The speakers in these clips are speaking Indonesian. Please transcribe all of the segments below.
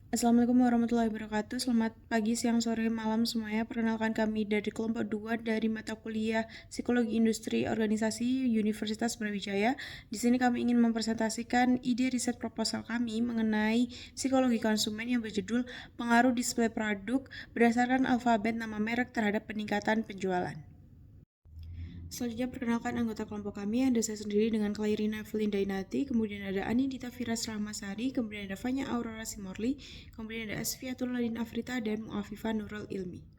Assalamualaikum warahmatullahi wabarakatuh. Selamat pagi, siang, sore, malam semuanya. Perkenalkan kami dari kelompok 2 dari mata kuliah Psikologi Industri Organisasi Universitas Brawijaya. Di sini kami ingin mempresentasikan ide riset proposal kami mengenai psikologi konsumen yang berjudul Pengaruh Display Produk berdasarkan alfabet nama merek terhadap peningkatan penjualan. Selanjutnya perkenalkan anggota kelompok kami, ada saya sendiri dengan Clairina Evelyn Dainati, kemudian ada Anindita Firas Rahmasari, kemudian ada Fanya Aurora Simorli, kemudian ada Asfiatul Ladin Afrita, dan Muafifa Nurul Ilmi.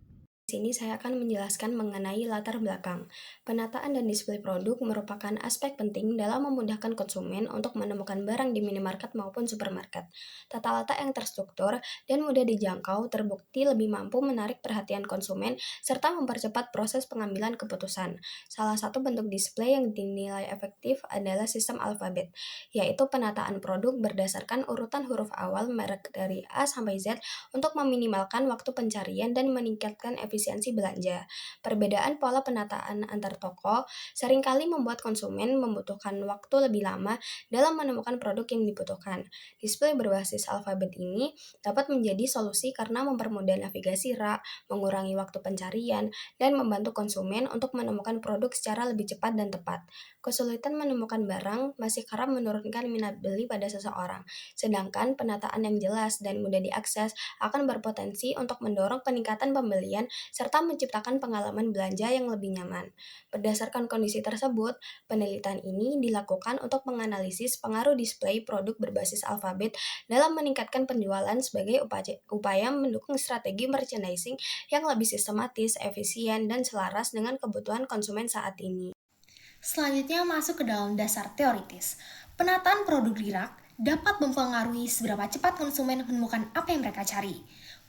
Di sini saya akan menjelaskan mengenai latar belakang. Penataan dan display produk merupakan aspek penting dalam memudahkan konsumen untuk menemukan barang di minimarket maupun supermarket. Tata letak yang terstruktur dan mudah dijangkau terbukti lebih mampu menarik perhatian konsumen serta mempercepat proses pengambilan keputusan. Salah satu bentuk display yang dinilai efektif adalah sistem alfabet, yaitu penataan produk berdasarkan urutan huruf awal merek dari A sampai Z untuk meminimalkan waktu pencarian dan meningkatkan efisiensi belanja. Perbedaan pola penataan antar toko seringkali membuat konsumen membutuhkan waktu lebih lama dalam menemukan produk yang dibutuhkan. Display berbasis alfabet ini dapat menjadi solusi karena mempermudah navigasi rak, mengurangi waktu pencarian, dan membantu konsumen untuk menemukan produk secara lebih cepat dan tepat. Kesulitan menemukan barang masih kerap menurunkan minat beli pada seseorang, sedangkan penataan yang jelas dan mudah diakses akan berpotensi untuk mendorong peningkatan pembelian serta menciptakan pengalaman belanja yang lebih nyaman. Berdasarkan kondisi tersebut, penelitian ini dilakukan untuk menganalisis pengaruh display produk berbasis alfabet dalam meningkatkan penjualan sebagai upaya mendukung strategi merchandising yang lebih sistematis, efisien, dan selaras dengan kebutuhan konsumen saat ini. Selanjutnya masuk ke dalam dasar teoritis. Penataan produk di rak dapat mempengaruhi seberapa cepat konsumen menemukan apa yang mereka cari.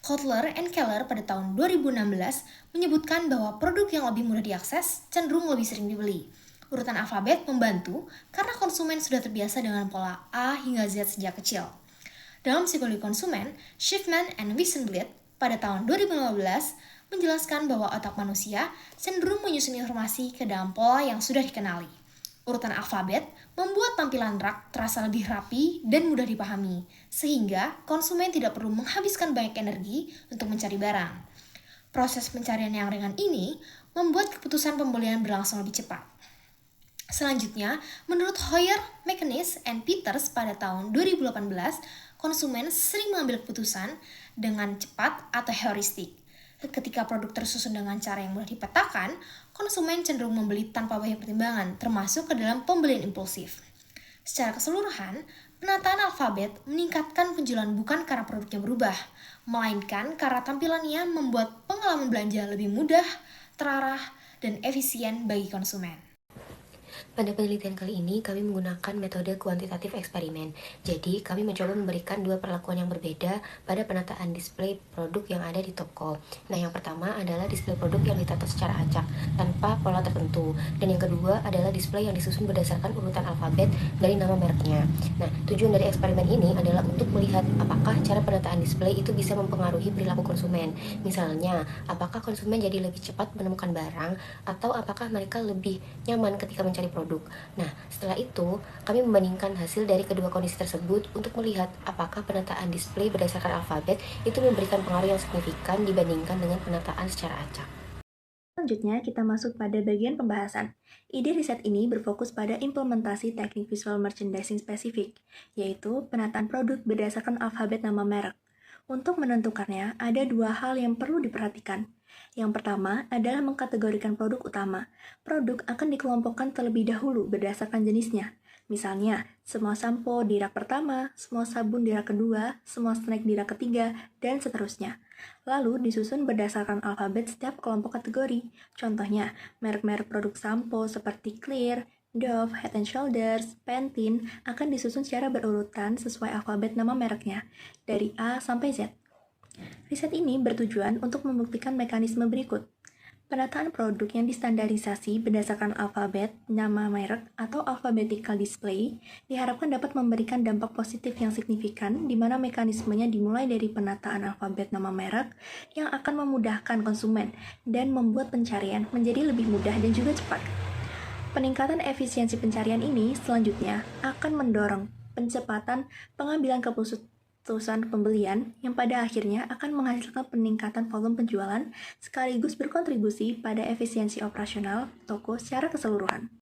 Kotler and Keller pada tahun 2016 menyebutkan bahwa produk yang lebih mudah diakses cenderung lebih sering dibeli. Urutan alfabet membantu karena konsumen sudah terbiasa dengan pola A hingga Z sejak kecil. Dalam psikologi konsumen, Schiffman and Wiesenblit pada tahun 2015 menjelaskan bahwa otak manusia cenderung menyusun informasi ke dalam pola yang sudah dikenali. Urutan alfabet membuat tampilan rak terasa lebih rapi dan mudah dipahami, sehingga konsumen tidak perlu menghabiskan banyak energi untuk mencari barang. Proses pencarian yang ringan ini membuat keputusan pembelian berlangsung lebih cepat. Selanjutnya, menurut Hoyer, McInnes, and Peters pada tahun 2018, konsumen sering mengambil keputusan dengan cepat atau heuristik. Ketika produk tersusun dengan cara yang mudah dipetakan, konsumen cenderung membeli tanpa banyak pertimbangan, termasuk ke dalam pembelian impulsif. Secara keseluruhan, penataan alfabet meningkatkan penjualan bukan karena produknya berubah, melainkan karena tampilannya membuat pengalaman belanja lebih mudah, terarah, dan efisien bagi konsumen. Pada penelitian kali ini, kami menggunakan metode kuantitatif eksperimen. Jadi, kami mencoba memberikan dua perlakuan yang berbeda pada penataan display produk yang ada di toko. Nah, yang pertama adalah display produk yang ditata secara acak, tanpa pola tertentu. Dan yang kedua adalah display yang disusun berdasarkan urutan alfabet dari nama mereknya. Nah, tujuan dari eksperimen ini adalah untuk melihat apakah cara penataan display itu bisa mempengaruhi perilaku konsumen. Misalnya, apakah konsumen jadi lebih cepat menemukan barang, atau apakah mereka lebih nyaman ketika mencari produk. Nah, setelah itu, kami membandingkan hasil dari kedua kondisi tersebut untuk melihat apakah penataan display berdasarkan alfabet itu memberikan pengaruh yang signifikan dibandingkan dengan penataan secara acak. Selanjutnya, kita masuk pada bagian pembahasan. Ide riset ini berfokus pada implementasi teknik visual merchandising spesifik, yaitu penataan produk berdasarkan alfabet nama merek. Untuk menentukannya, ada dua hal yang perlu diperhatikan. Yang pertama adalah mengkategorikan produk utama. Produk akan dikelompokkan terlebih dahulu berdasarkan jenisnya. Misalnya, semua sampo di rak pertama, semua sabun di rak kedua, semua snack di rak ketiga, dan seterusnya. Lalu disusun berdasarkan alfabet setiap kelompok kategori. Contohnya, merek-merek produk sampo seperti Clear, Dove, Head and Shoulders, Pantene akan disusun secara berurutan sesuai alfabet nama mereknya, dari A sampai Z. Riset ini bertujuan untuk membuktikan mekanisme berikut. Penataan produk yang distandarisasi berdasarkan alfabet, nama merek, atau alphabetical display diharapkan dapat memberikan dampak positif yang signifikan di mana mekanismenya dimulai dari penataan alfabet nama merek yang akan memudahkan konsumen dan membuat pencarian menjadi lebih mudah dan juga cepat. Peningkatan efisiensi pencarian ini selanjutnya akan mendorong pencepatan pengambilan keputusan pembelian yang pada akhirnya akan menghasilkan peningkatan volume penjualan sekaligus berkontribusi pada efisiensi operasional toko secara keseluruhan.